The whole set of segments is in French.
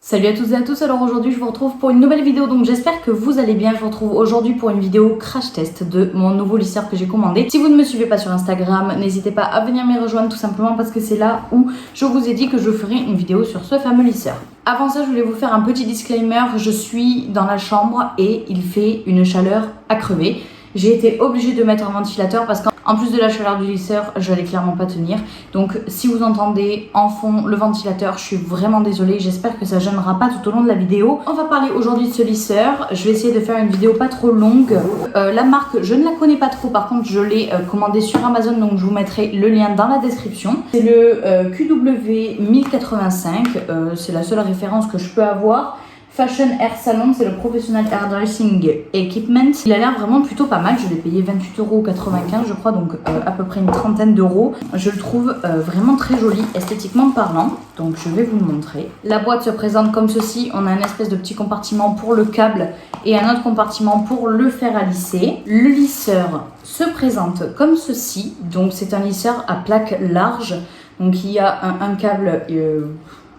Salut à toutes et à tous, alors aujourd'hui je vous retrouve pour une nouvelle vidéo, donc j'espère que vous allez bien. Je vous retrouve aujourd'hui pour une vidéo crash test de mon nouveau lisseur que j'ai commandé. Si vous ne me suivez pas sur Instagram, n'hésitez pas à venir me rejoindre tout simplement parce que c'est là où je vous ai dit que je ferai une vidéo sur ce fameux lisseur. Avant ça, je voulais vous faire un petit disclaimer, je suis dans la chambre et il fait une chaleur à crever. J'ai été obligée de mettre un ventilateur parce qu'en plus de la chaleur du lisseur, je n'allais clairement pas tenir. Donc si vous entendez en fond le ventilateur, je suis vraiment désolée. J'espère que ça ne gênera pas tout au long de la vidéo. On va parler aujourd'hui de ce lisseur. Je vais essayer de faire une vidéo pas trop longue. La marque, je ne la connais pas trop. Par contre, je l'ai commandé sur Amazon. Donc je vous mettrai le lien dans la description. C'est le QW 1085. C'est la seule référence que je peux avoir. Fashion Hair Salon, c'est le Professional Hair Dressing Equipment. Il a l'air vraiment plutôt pas mal. Je l'ai payé 28,95 € je crois, donc à peu près une trentaine d'euros. Je le trouve vraiment très joli, esthétiquement parlant. Donc je vais vous le montrer. La boîte se présente comme ceci. On a un espèce de petit compartiment pour le câble et un autre compartiment pour le fer à lisser. Le lisseur se présente comme ceci. Donc c'est un lisseur à plaque large. Donc il y a un câble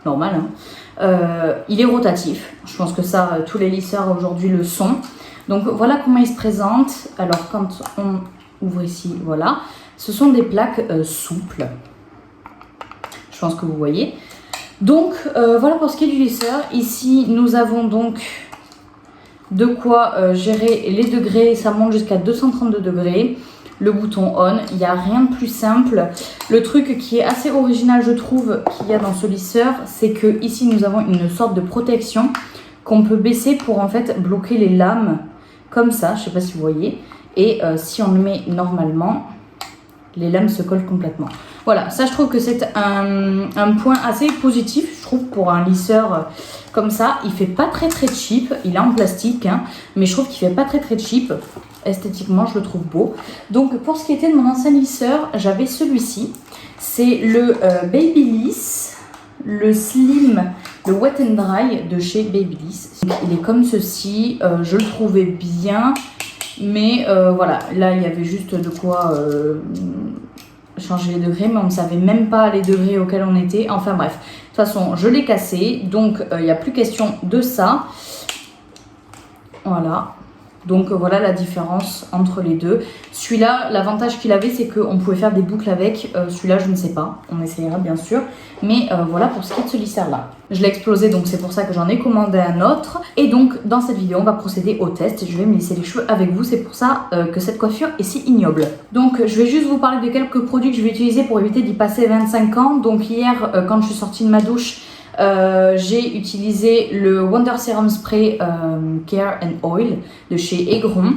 normal, hein. Il est rotatif, je pense que ça tous les lisseurs aujourd'hui le sont. Donc voilà comment il se présente. Alors quand on ouvre ici, voilà, ce sont des plaques souples, je pense que vous voyez. Donc voilà pour ce qui est du lisseur. Ici nous avons donc de quoi gérer les degrés, ça monte jusqu'à 232 degrés. Le bouton on, il n'y a rien de plus simple. Le truc qui est assez original, je trouve, qu'il y a dans ce lisseur, c'est que ici nous avons une sorte de protection qu'on peut baisser pour en fait bloquer les lames comme ça, je sais pas si vous voyez. Et si on le met normalement, les lames se collent complètement. Voilà, ça je trouve que c'est un point assez positif, je trouve, pour un lisseur comme ça. Il fait pas très cheap, il est en plastique, hein, mais je trouve qu'il fait pas très cheap. Esthétiquement, je le trouve beau. Donc pour ce qui était de mon ancien lisseur, j'avais celui-ci. C'est le Babyliss, le Slim, le Wet and Dry de chez Babyliss. Il est comme ceci, je le trouvais bien. Mais voilà, là il y avait juste de quoi changer les degrés, mais on ne savait même pas les degrés auxquels on était. Enfin bref, de toute façon je l'ai cassé, donc il n'y a plus question de ça. Voilà. Donc voilà la différence entre les deux. Celui-là, l'avantage qu'il avait, c'est qu'on pouvait faire des boucles avec. Celui-là, je ne sais pas. On essayera bien sûr. Mais voilà pour ce qui est de ce lisseur-là. Je l'ai explosé, donc c'est pour ça que j'en ai commandé un autre. Et donc dans cette vidéo, on va procéder au test. Je vais me lisser les cheveux avec vous. C'est pour ça que cette coiffure est si ignoble. Donc je vais juste vous parler de quelques produits que je vais utiliser pour éviter d'y passer 25 ans. Donc hier, quand je suis sortie de ma douche, j'ai utilisé le Wonder Serum Spray Care and Oil de chez Aigron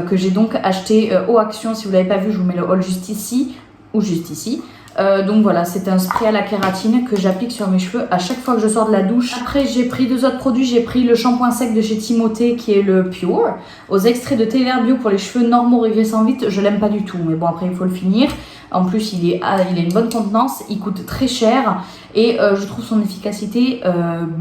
que j'ai donc acheté au Action. Si vous ne l'avez pas vu, je vous mets le haul juste ici ou juste ici. Donc voilà, c'est un spray à la kératine que j'applique sur mes cheveux à chaque fois que je sors de la douche. Après j'ai pris deux autres produits, j'ai pris le shampoing sec de chez Timothée qui est le Pure aux extraits de thé vert bio pour les cheveux normaux régressant vite. Je l'aime pas du tout, mais bon après il faut le finir. En plus il a une bonne contenance, il coûte très cher et je trouve son efficacité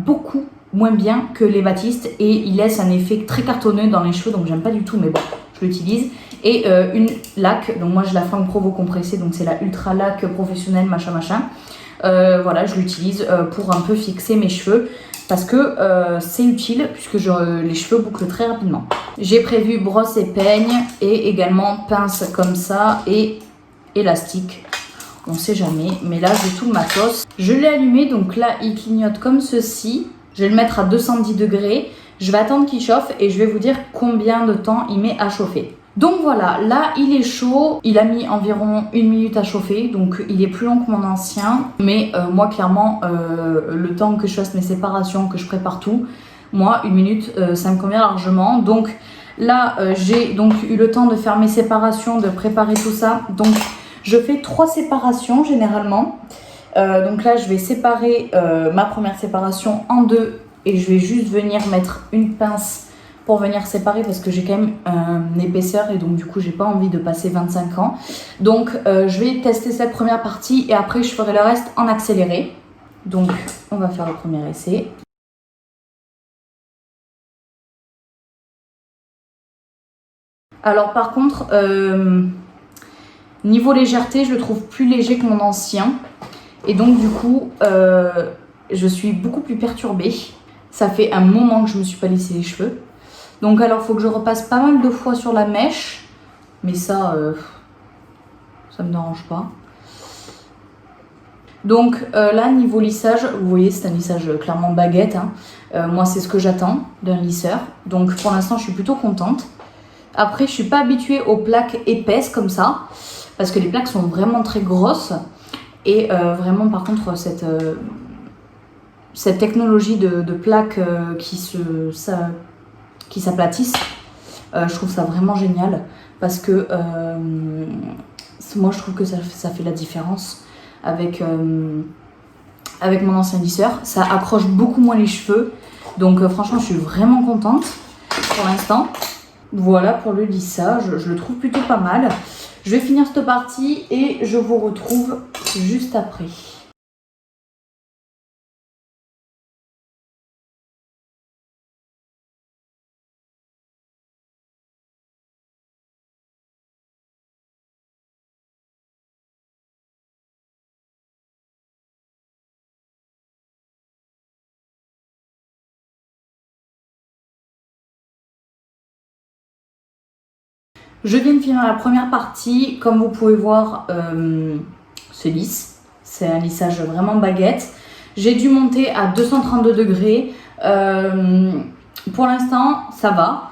beaucoup moins bien que les Batiste et il laisse un effet très cartonneux dans les cheveux, donc j'aime pas du tout, mais bon, je l'utilise. Et une laque, donc moi j'ai la Franck Provo compressée, donc c'est la Ultra Laque professionnelle machin. Voilà, je l'utilise pour un peu fixer mes cheveux parce que c'est utile puisque les cheveux bouclent très rapidement. J'ai prévu brosse et peigne et également pince comme ça et élastique. On sait jamais, mais là j'ai tout le matos. Je l'ai allumé, donc là il clignote comme ceci. Je vais le mettre à 210 degrés. Je vais attendre qu'il chauffe et je vais vous dire combien de temps il met à chauffer. Donc voilà, là il est chaud, il a mis environ 1 minute à chauffer, donc il est plus long que mon ancien. Mais moi clairement, le temps que je fasse mes séparations, que je prépare tout, moi 1 minute ça me convient largement. Donc là j'ai donc eu le temps de faire mes séparations, de préparer tout ça. Donc je fais 3 séparations généralement. Donc là je vais séparer ma première séparation en 2 et je vais juste venir mettre une pince pour venir séparer parce que j'ai quand même une épaisseur et donc du coup j'ai pas envie de passer 25 ans. Donc je vais tester cette première partie et après je ferai le reste en accéléré. Donc on va faire le premier essai. Alors par contre, niveau légèreté, je le trouve plus léger que mon ancien. Et donc du coup, je suis beaucoup plus perturbée. Ça fait un moment que je me suis pas lissé les cheveux. Donc alors, faut que je repasse pas mal de fois sur la mèche. Mais ça me dérange pas. Donc là, niveau lissage, vous voyez, c'est un lissage clairement baguette. Hein. Moi, c'est ce que j'attends d'un lisseur. Donc pour l'instant, je suis plutôt contente. Après, je suis pas habituée aux plaques épaisses comme ça. Parce que les plaques sont vraiment très grosses. Et vraiment, par contre, cette technologie de plaques qui s'aplatissent, je trouve ça vraiment génial. Parce que moi, je trouve que ça fait la différence. Avec mon ancien lisseur, ça accroche beaucoup moins les cheveux, donc franchement je suis vraiment contente pour l'instant. Voilà pour le lissage, je le trouve plutôt pas mal. Je vais finir cette partie et je vous retrouve juste après. Je viens de finir la première partie. Comme vous pouvez voir, c'est lisse. C'est un lissage vraiment baguette. J'ai dû monter à 232 degrés. Pour l'instant, ça va.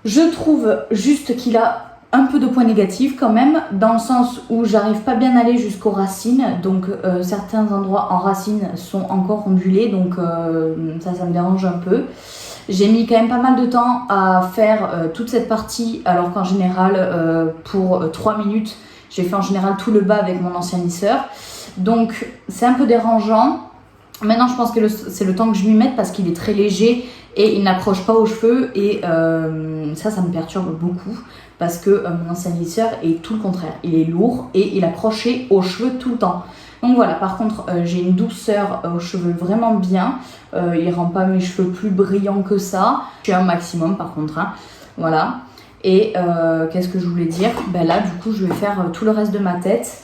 Je trouve juste qu'il a un peu de points négatifs quand même, dans le sens où j'arrive pas bien à aller jusqu'aux racines. Donc certains endroits en racines sont encore ondulés. Donc ça me dérange un peu. J'ai mis quand même pas mal de temps à faire toute cette partie, alors qu'en général, pour 3 minutes, j'ai fait en général tout le bas avec mon ancien lisseur. Donc c'est un peu dérangeant. Maintenant, je pense que c'est le temps que je m'y mette parce qu'il est très léger et il n'accroche pas aux cheveux. Et ça me perturbe beaucoup parce que mon ancien lisseur est tout le contraire. Il est lourd et il accrochait aux cheveux tout le temps. Donc voilà, par contre, j'ai une douceur aux cheveux vraiment bien. Il rend pas mes cheveux plus brillants que ça. Je suis un maximum par contre. Hein. Voilà. Et qu'est-ce que je voulais dire? Ben là, du coup, je vais faire tout le reste de ma tête.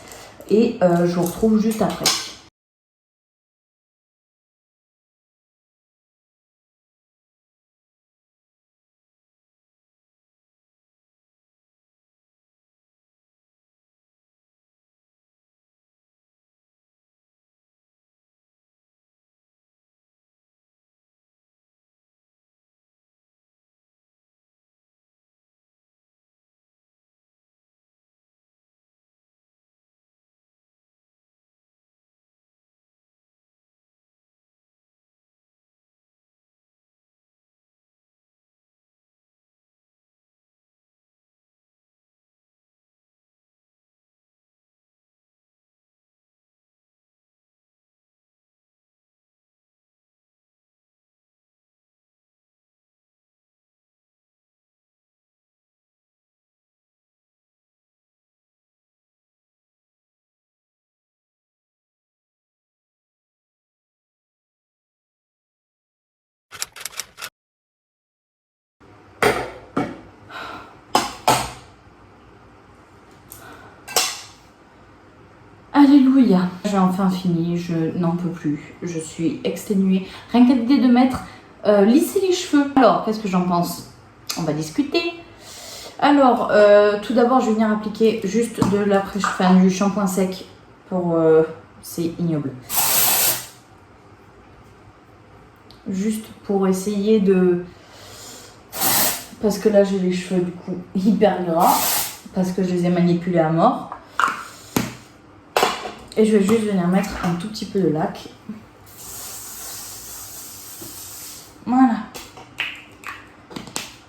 Et je vous retrouve juste après. Alléluia. J'ai enfin fini, je n'en peux plus. Je suis exténuée. Rien qu'à l'idée de mettre lisser les cheveux. Alors, qu'est-ce que j'en pense? On va discuter. Alors, tout d'abord, je vais venir appliquer juste du shampoing sec pour... c'est ignoble. Juste pour essayer de... Parce que là, j'ai les cheveux du coup hyper gras. Parce que je les ai manipulés à mort. Et je vais juste venir mettre un tout petit peu de lac. Voilà.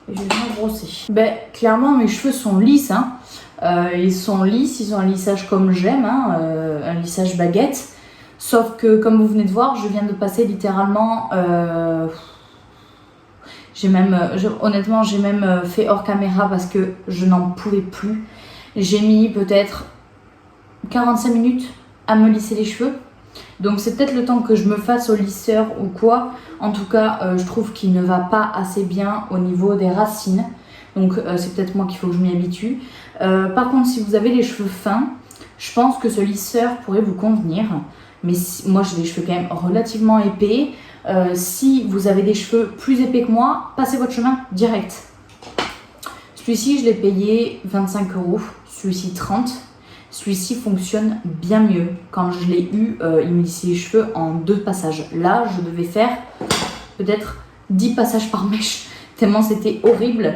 Et je vais venir brosser. Ben, clairement, mes cheveux sont lisses. Hein. Ils sont lisses, ils ont un lissage comme j'aime, hein, un lissage baguette. Sauf que, comme vous venez de voir, je viens de passer littéralement... honnêtement, j'ai même fait hors caméra parce que je n'en pouvais plus. J'ai mis peut-être 45 minutes à me lisser les cheveux. Donc c'est peut-être le temps que je me fasse au lisseur ou quoi. En tout cas, je trouve qu'il ne va pas assez bien au niveau des racines. Donc c'est peut-être moi qu'il faut que je m'y habitue. Par contre, si vous avez les cheveux fins, je pense que ce lisseur pourrait vous convenir. Mais moi, j'ai des cheveux quand même relativement épais. Si vous avez des cheveux plus épais que moi, passez votre chemin direct. Celui-ci, je l'ai payé 25 €, celui-ci 30. Celui-ci fonctionne bien mieux. Quand je l'ai eu, il me lissait les cheveux en 2 passages. Là, je devais faire peut-être 10 passages par mèche, tellement c'était horrible.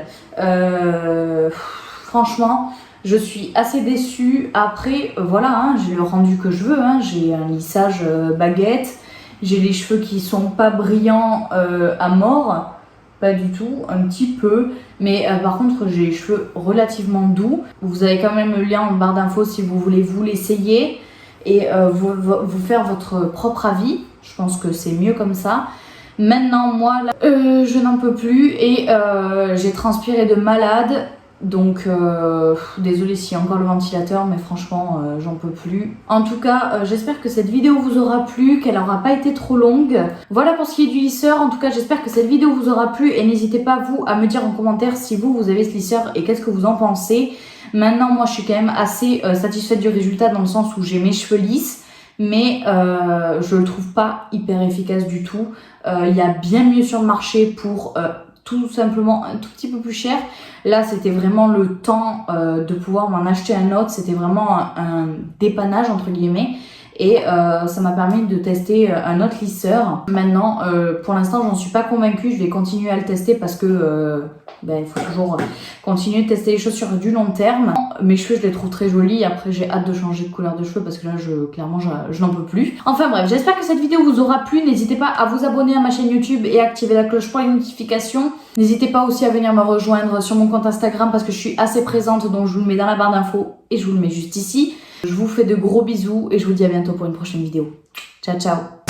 Franchement, je suis assez déçue. Après, voilà, hein, j'ai le rendu que je veux. Hein. J'ai un lissage baguette. J'ai les cheveux qui sont pas brillants à mort. Pas du tout, un petit peu. Mais par contre, j'ai les cheveux relativement doux. Vous avez quand même le lien en barre d'infos si vous voulez vous l'essayer et vous faire votre propre avis. Je pense que c'est mieux comme ça. Maintenant, moi, là, je n'en peux plus et j'ai transpiré de malade. Donc, désolée s'il y a encore le ventilateur, mais franchement, j'en peux plus. En tout cas, j'espère que cette vidéo vous aura plu, qu'elle n'aura pas été trop longue. Voilà pour ce qui est du lisseur. En tout cas, j'espère que cette vidéo vous aura plu et n'hésitez pas, vous, à me dire en commentaire si vous avez ce lisseur et qu'est-ce que vous en pensez. Maintenant, moi, je suis quand même assez satisfaite du résultat dans le sens où j'ai mes cheveux lisses. Mais je le trouve pas hyper efficace du tout. Il y a bien mieux sur le marché pour tout simplement un tout petit peu plus cher. Là, c'était vraiment le temps de pouvoir m'en acheter un autre. C'était vraiment un dépannage entre guillemets. Et ça m'a permis de tester un autre lisseur. Maintenant, pour l'instant, j'en suis pas convaincue. Je vais continuer à le tester parce que il faut toujours continuer de tester les choses sur du long terme. Mes cheveux, je les trouve très jolis. Après, j'ai hâte de changer de couleur de cheveux parce que là, clairement, je n'en peux plus. Enfin bref, j'espère que cette vidéo vous aura plu. N'hésitez pas à vous abonner à ma chaîne YouTube et à activer la cloche pour les notifications. N'hésitez pas aussi à venir me rejoindre sur mon compte Instagram parce que je suis assez présente. Donc, je vous le mets dans la barre d'infos et je vous le mets juste ici. Je vous fais de gros bisous et je vous dis à bientôt pour une prochaine vidéo. Ciao, ciao!